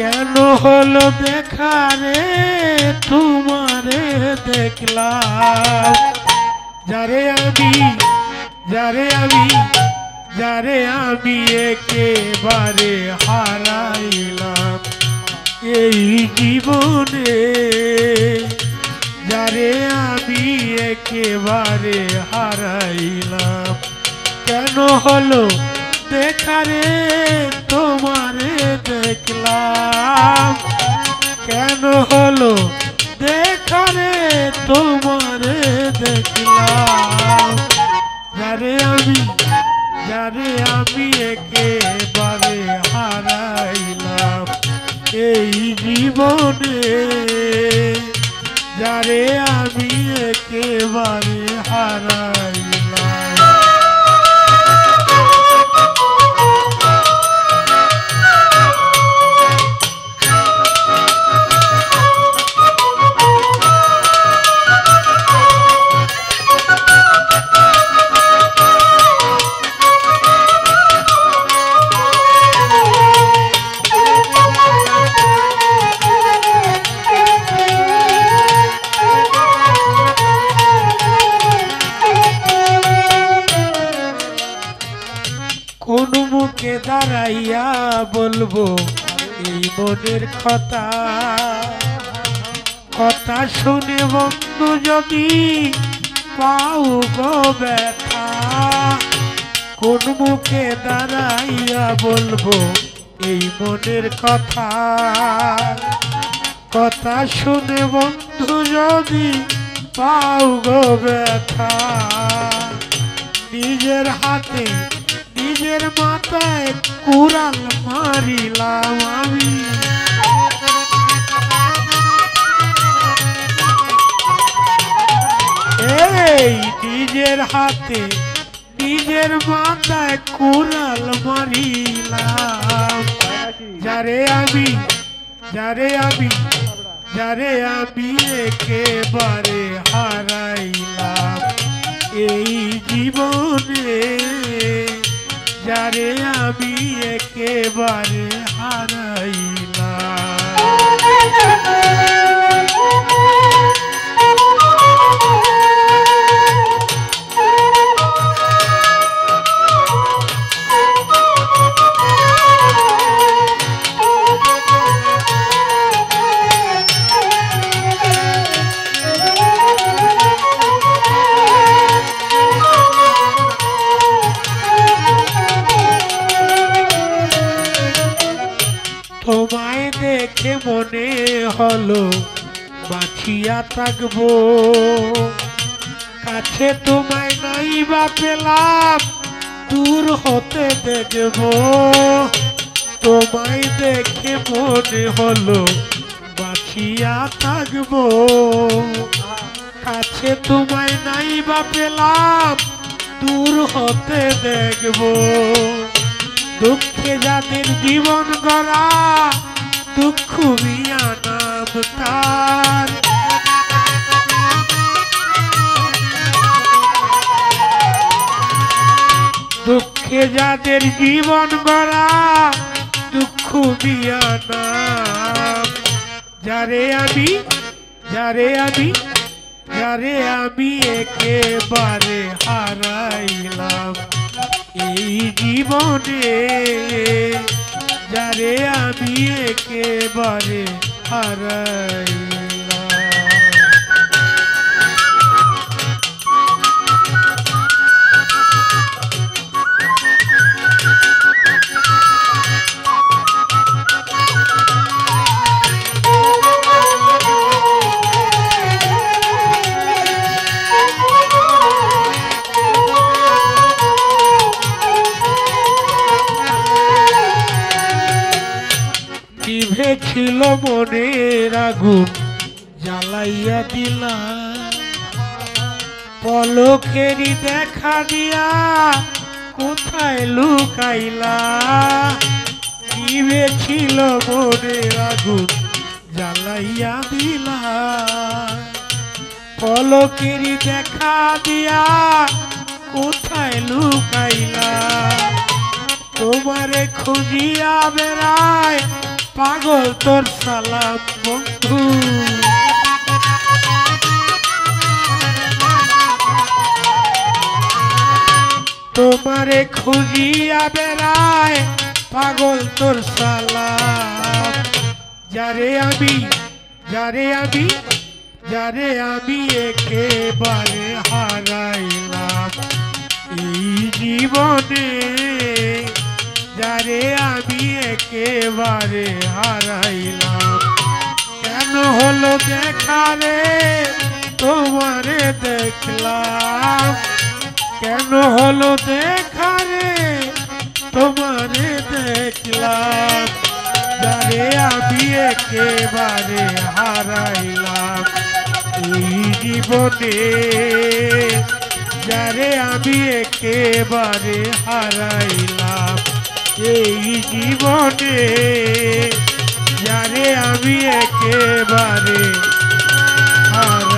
কেন হলো দেখা রে তোমারে দেখলাম, যারে আমি একেবারে হারাইলাম এই জীবনে, যারে আমি একেবারে হারাইলাম। কেন হলো দেখা রে তোমারে দেখলাম, কেন হলো দেখা রে তোমারে দেখলাম, যারে আমি একেবারে হারাইলাম এই জীবনে, যারে আমি একেবারে হারাইলাম। কোন মুখে দাঁড়াইয়া বলবো এই মনের কথা, কথা শুনে বন্ধু যদি পাও গো ব্যথা। কোন মুখে দাঁড়াইয়া বলবো এই মনের কথা, কথা শুনে বন্ধু যদি পাও গো ব্যথা। নিজের হাতে নিজের মাথায় কুড়াল মারিলাম আমি, এই নিজের হাতে নিজের মাথায় কুড়াল মারিলাম, যারে আমি একেবারে হারাইলাম এই জীবনে, যারে আমি একেবারে হারাইলাম। তোমায় দেখে মনে হলো বাঁচিয়া থাকবো, কাছে তোমায় নাই বা পেলাম দূর হতে দেখবো। তোমায় দেখে মনে হলো বাঁচিয়া থাকবো, কাছে তোমায় নাই বা পেলাম দূর হতে দেখবো। দুঃখে যাদের জীবন গড়া দুঃখ মিয়া নাম তার, দুঃখে যাদের জীবন গড়া দুঃখ মিয়া নাম, যারে আমি একেবারে হারাইলাম এই জীবনে, যারে আমি একেবারে হারাইলাম। ছিল মনের আগুন জ্বালাইয়া দিলা, পলকেরই দেখা দিয়া কোথায় লুকাইলা। নিভে ছিল মনের আগুন জ্বালাইয়া দিলা, পলকেরই দেখা দিয়া কোথায় লুকাইলা। তোমারে খুঁজিয়া বেড়ায় পাগল তোর সালাম বন্ধু। তোমারে খুঁজিয়া বেড়ায় পাগল তোর সালাম। যারে আমি একেবারে হারাইলাম এই জীবনে, যারে আমি একেবারে হারাইলাম। কেন হলো দেখা রে তোমারে দেখলাম, কেন হলো দেখা রে তোমারে দেখলাম, যারে আমি একেবারে হারাইলাম এই জীবনে, যারে আমি একেবারে হারাইলাম এই জীবনে, যারে আমি একেবারে হারাইলাম।